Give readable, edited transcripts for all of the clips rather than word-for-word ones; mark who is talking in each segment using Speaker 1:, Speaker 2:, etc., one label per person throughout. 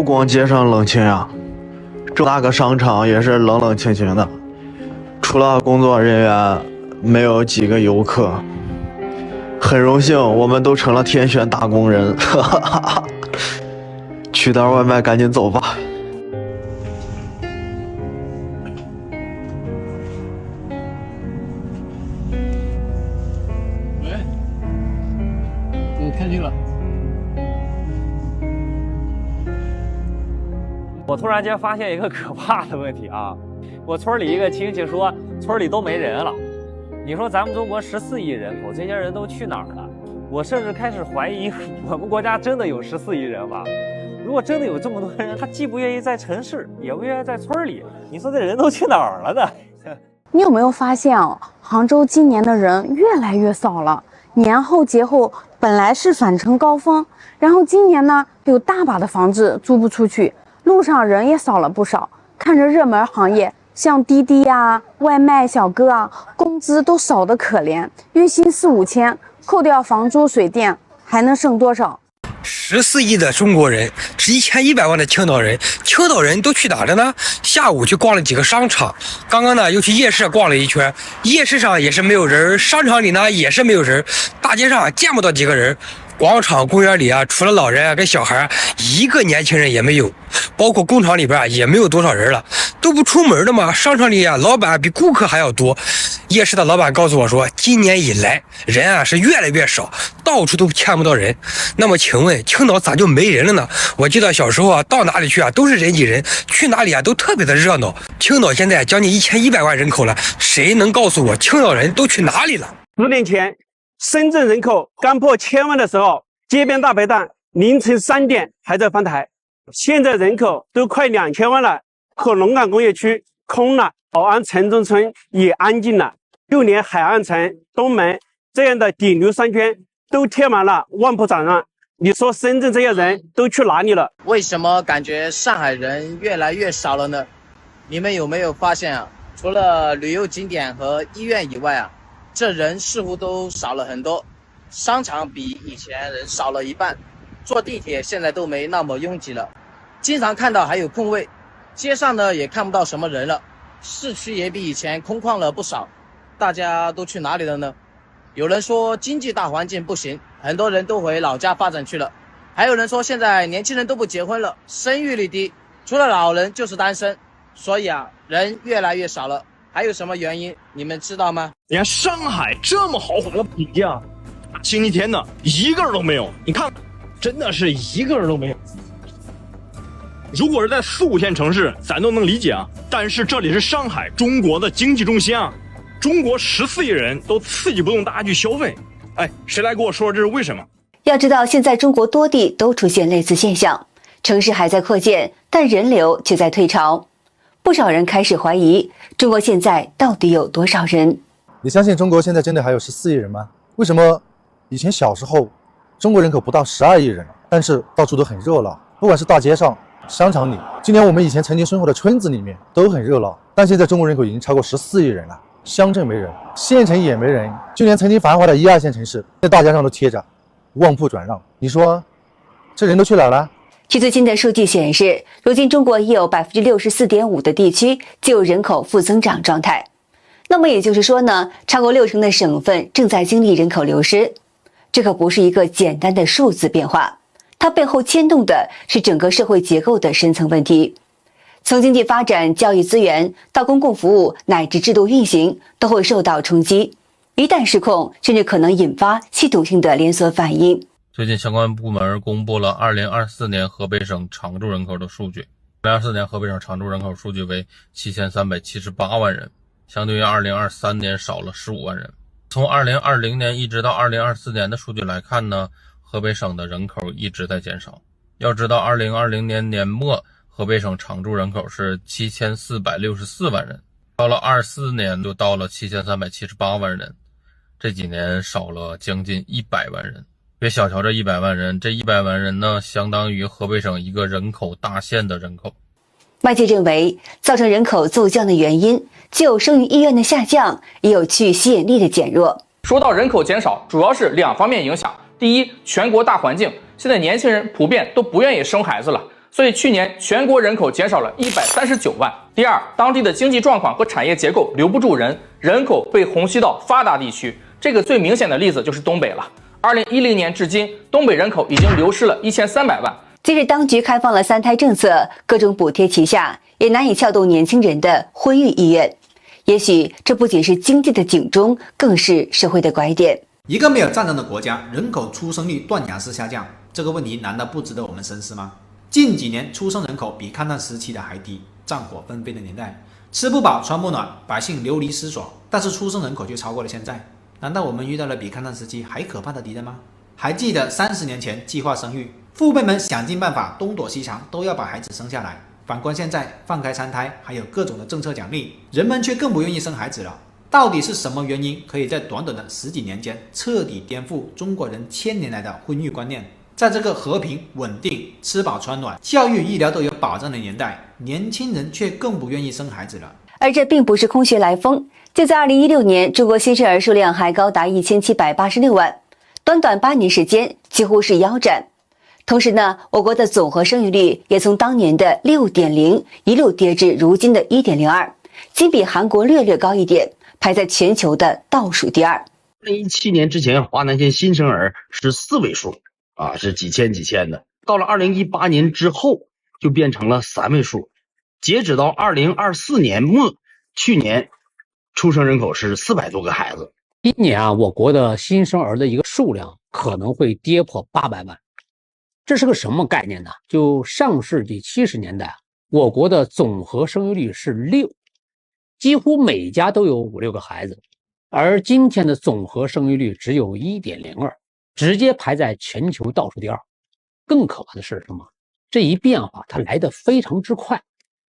Speaker 1: 不光街上冷清呀，这那个商场也是冷冷清清的，除了工作人员，没有几个游客。很荣幸，我们都成了天选打工人。取点外卖，赶紧走吧。
Speaker 2: 喂，我看见了。
Speaker 3: 我突然间发现一个可怕的问题啊！我村里一个亲戚说，村里都没人了。你说咱们中国14亿人口，这些人都去哪儿了？我甚至开始怀疑，我们国家真的有14亿人吗？如果真的有这么多人，他既不愿意在城市，也不愿意在村里，你说这人都去哪儿了呢？
Speaker 4: 你有没有发现哦，杭州今年的人越来越少了？年后节后本来是返程高峰，然后今年呢有大把的房子租不出去，路上人也少了不少。看着热门行业，像滴滴啊、外卖小哥啊，工资都少得可怜，月薪4、5千，扣掉房租水电，还能剩多少
Speaker 5: ？14亿的中国人，1100万的青岛人，青岛人都去哪了呢？下午去逛了几个商场，刚刚呢又去夜市逛了一圈，夜市上也是没有人，商场里呢也是没有人，大街上见不到几个人。广场、公园里啊，除了老人啊跟小孩，一个年轻人也没有，包括工厂里边也没有多少人了，都不出门的嘛。商场里啊，老板比顾客还要多。夜市的老板告诉我说，今年以来人啊是越来越少，到处都见不到人。那么请问青岛咋就没人了呢？我记得小时候啊，到哪里去啊都是人挤人，去哪里啊都特别的热闹。青岛现在将近1100万人口了，谁能告诉我青岛人都去哪里了
Speaker 6: ？10年前深圳人口刚破1000万的时候，街边大排档凌晨3点还在翻台，现在人口都快2000万了，可龙岗工业区空了，宝安城中村也安静了，就连海岸城、东门这样的顶流商圈都贴满了旺铺场上。你说深圳这些人都去哪里了？
Speaker 7: 为什么感觉上海人越来越少了呢？你们有没有发现啊？除了旅游景点和医院以外啊，这人似乎都少了很多，商场比以前人少了一半，坐地铁现在都没那么拥挤了，经常看到还有空位，街上呢也看不到什么人了，市区也比以前空旷了不少，大家都去哪里了呢？有人说经济大环境不行，很多人都回老家发展去了，还有人说现在年轻人都不结婚了，生育率低，除了老人就是单身，所以啊人越来越少了。还有什么原因你们知道吗？
Speaker 8: 你看上海这么豪华的品价，星期天呢一个人都没有，你看真的是一个人都没有。如果是在4、5线城市咱都能理解啊，但是这里是上海，中国的经济中心啊，中国14亿人都刺激不动大家去消费。哎，谁来给我说这是为什么？
Speaker 9: 要知道现在中国多地都出现类似现象，城市还在扩建，但人流却在退潮。不少人开始怀疑，中国现在到底有多少人？
Speaker 10: 你相信中国现在真的还有14亿人吗？为什么以前小时候中国人口不到12亿人，但是到处都很热闹，不管是大街上、商场里，就连我们以前曾经生活的村子里面都很热闹。但现在中国人口已经超过14亿人了，乡镇没人，县城也没人，就连曾经繁华的1、2线城市，在大街上都贴着旺铺转让。你说这人都去哪儿了？
Speaker 9: 据最新的数据显示，如今中国已有 64.5% 的地区就有人口负增长状态。那么也就是说呢，超过60%的省份正在经历人口流失。这可不是一个简单的数字变化，它背后牵动的是整个社会结构的深层问题。从经济发展、教育资源到公共服务乃至制度运行，都会受到冲击。一旦失控，甚至可能引发系统性的连锁反应。
Speaker 11: 最近相关部门公布了2024年河北省常住人口的数据。2024年河北省常住人口数据为7378万人，相对于2023年少了15万人。从2020年一直到2024年的数据来看呢，河北省的人口一直在减少。要知道2020年年末河北省常住人口是7464万人，到了24年就到了7378万人，这几年少了将近100万人。别小瞧这100万人，这100万人呢，相当于河北省一个人口大县的人口。
Speaker 9: 外界认为，造成人口骤降的原因，既有生育意愿的下降，也有区域吸引力的减弱。
Speaker 12: 说到人口减少，主要是2方面影响。第一，全国大环境，现在年轻人普遍都不愿意生孩子了，所以去年全国人口减少了139万。第二，当地的经济状况和产业结构留不住人，人口被虹吸到发达地区。这个最明显的例子就是东北了。2010年至今，东北人口已经流失了1300万。
Speaker 9: 近日，当局开放了3胎政策，各种补贴旗下，也难以撬动年轻人的婚育意愿。也许这不仅是经济的警钟，更是社会的拐点。
Speaker 13: 一个没有战争的国家，人口出生率断崖式下降，这个问题难道不值得我们深思吗？近几年出生人口比抗战时期的还低，战火纷飞的年代，吃不饱穿不暖，百姓流离失所，但是出生人口却超过了现在。难道我们遇到了比抗战时期还可怕的敌人吗？还记得30年前计划生育，父辈们想尽办法东躲西藏，都要把孩子生下来。反观现在，放开3胎，还有各种的政策奖励，人们却更不愿意生孩子了。到底是什么原因，可以在短短的10几年间彻底颠覆中国人1000年来的婚育观念？在这个和平、稳定、吃饱穿暖、教育、医疗都有保障的年代，年轻人却更不愿意生孩子了。
Speaker 9: 而这并不是空穴来风，就在2016年，中国新生儿数量还高达1786万，短短8年时间几乎是腰斩。同时呢，我国的总和生育率也从当年的 6.0 一路跌至如今的 1.02， 仅比韩国略略高一点，排在全球的倒数第2。
Speaker 14: 2017年之前，华南县新生儿是4位数啊，是几千的。到了2018年之后，就变成了3位数。截止到2024年末，去年出生人口是400多个孩子。
Speaker 2: 今年啊，我国的新生儿的一个数量可能会跌破800万。这是个什么概念呢？就上世纪70年代，我国的总和生育率是6，几乎每家都有5、6个孩子，而今天的总和生育率只有 1.02， 直接排在全球倒数第2。更可怕的是什么？这一变化它来得非常之快。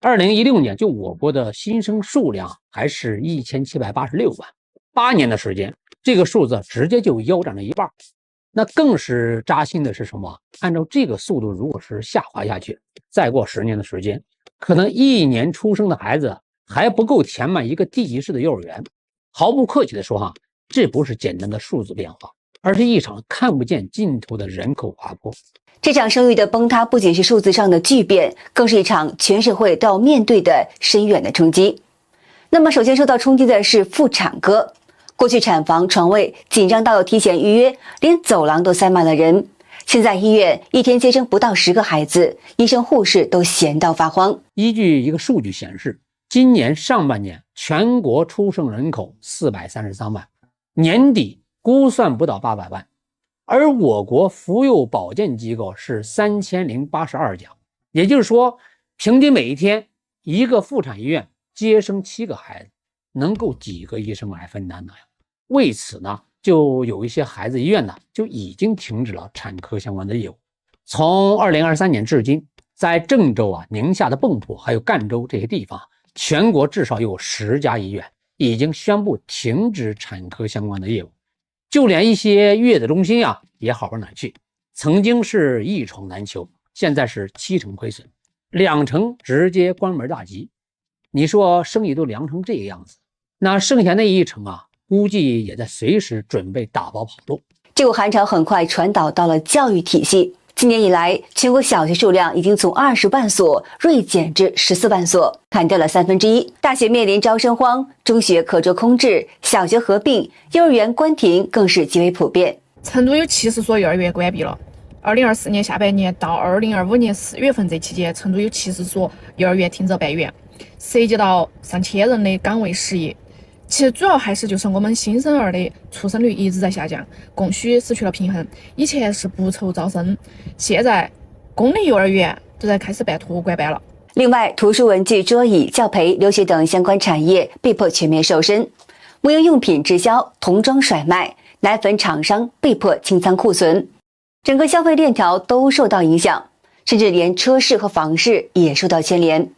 Speaker 2: 2016年，就我国的新生数量还是1786万，8年的时间，这个数字直接就腰斩了一半。那更是扎心的是什么？按照这个速度，如果是下滑下去，再过10年的时间，可能1年出生的孩子还不够填满一个地级市的幼儿园。毫不客气的说哈，这不是简单的数字变化，而是一场看不见尽头的人口滑坡。
Speaker 9: 这场生育的崩塌不仅是数字上的巨变，更是一场全社会都要面对的深远的冲击。那么首先受到冲击的是妇产科。过去产房床位紧张到要提前预约，连走廊都塞满了人。现在医院一天接生不到10个孩子，医生护士都闲到发慌。
Speaker 2: 依据一个数据显示，今年上半年全国出生人口433万，年底估算不到800万。而我国妇幼保健机构是3082家，也就是说，平均每一天一个妇产医院接生7个孩子，能够几个医生来分担的呀？为此呢，就有一些孩子医院呢就已经停止了产科相关的业务。从2023年至今，在郑州啊、宁夏的蚌埠还有赣州这些地方，全国至少有10家医院已经宣布停止产科相关的业务。就连一些月子中心啊也好不哪去，曾经是一床难求，现在是7成亏损，2成直接关门大吉。你说生意都凉成这个样子，那剩下那1成啊，估计也在随时准备打包跑路。
Speaker 9: 这股寒潮很快传导到了教育体系。今年以来，全国小学数量已经从20万所锐减至14万所，砍掉了1/3。大学面临招生荒，中学课桌空置，小学合并，幼儿园关停更是极为普遍。
Speaker 15: 成都有70所幼儿园关闭了。2024年下半年到2025年4月份这期间，成都有70所幼儿园停止办园，涉及到上千人的岗位失业。其实主要还是就是我们新生儿的出生率一直在下降，供需失去了平衡。以前是不愁招生，现在公立幼儿园都在开始办托管班了。
Speaker 9: 另外，图书文具、桌椅、教培、留学等相关产业被迫全面瘦身，母婴用品滞销，童装甩卖，奶粉厂商被迫清仓库存，整个消费链条都受到影响，甚至连车市和房市也受到牵连。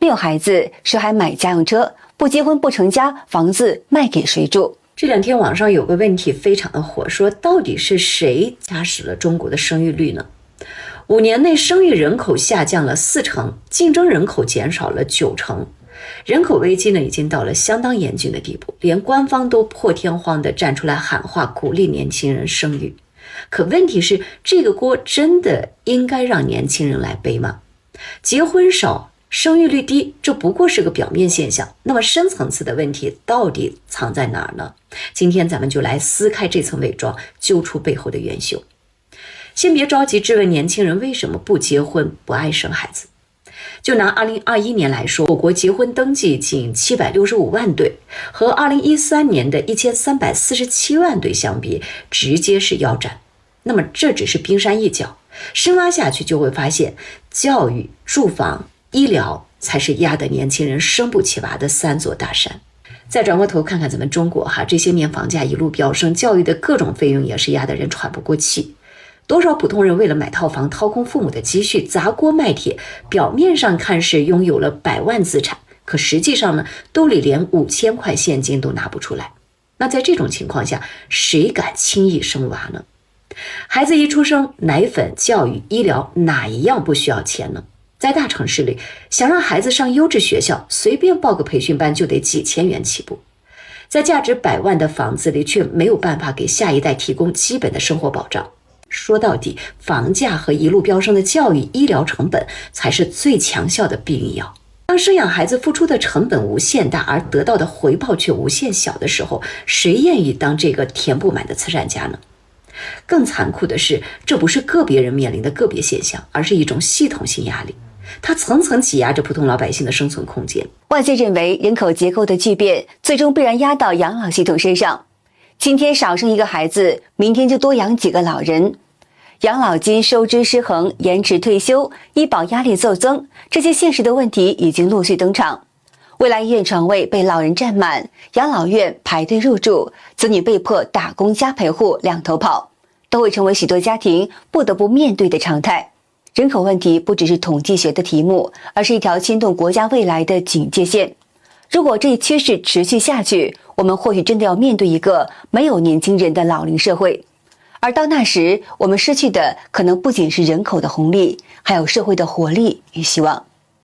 Speaker 9: 没有孩子，谁还买家用车？不结婚不成家，房子卖给谁住？
Speaker 16: 这2天网上有个问题非常的火，说到底是谁加使了中国的生育率呢？5年内生育人口下降了4成，竞争人口减少了9成，人口危机呢已经到了相当严峻的地步，连官方都破天荒的站出来喊话，鼓励年轻人生育。可问题是，这个锅真的应该让年轻人来背吗？结婚少，生育率低，这不过是个表面现象。那么深层次的问题到底藏在哪儿呢？今天咱们就来撕开这层伪装，揪出背后的元凶。先别着急质问年轻人为什么不结婚、不爱生孩子。就拿2021年来说，我国结婚登记仅765万对，和2013年的1347万对相比，直接是腰斩。那么这只是冰山一角，深挖下去就会发现，教育、住房、医疗才是压得年轻人生不起娃的3座大山。再转过头看看咱们中国这些年房价一路飙升，教育的各种费用也是压得人喘不过气。多少普通人为了买套房掏空父母的积蓄，砸锅卖铁，表面上看是拥有了100万资产，可实际上呢，兜里连5000块现金都拿不出来。那在这种情况下，谁敢轻易生娃呢？孩子一出生，奶粉、教育、医疗哪一样不需要钱呢？在大城市里，想让孩子上优质学校，随便报个培训班就得几千元起步。在价值100万的房子里，却没有办法给下一代提供基本的生活保障。说到底，房价和一路飙升的教育、医疗成本才是最强效的避孕药。当生养孩子付出的成本无限大，而得到的回报却无限小的时候，谁愿意当这个填不满的慈善家呢？更残酷的是，这不是个别人面临的个别现象，而是一种系统性压力，它层层挤压着普通老百姓的生存空间。
Speaker 9: 外界认为人口结构的巨变最终必然压到养老系统身上，今天少生一个孩子，明天就多养几个老人。养老金收支失衡，延迟退休，医保压力骤增，这些现实的问题已经陆续登场。未来医院床位被老人占满，养老院排队入住，子女被迫打工加陪护两头跑，都会成为许多家庭不得不面对的常态。人口问题不只是统计学的题目，而是一条牵动国家未来的警戒线。如果这一趋势持续下去，我们或许真的要面对一个没有年轻人的老龄社会。而到那时，我们失去的可能不仅是人口的红利，还有社会的活力与希望。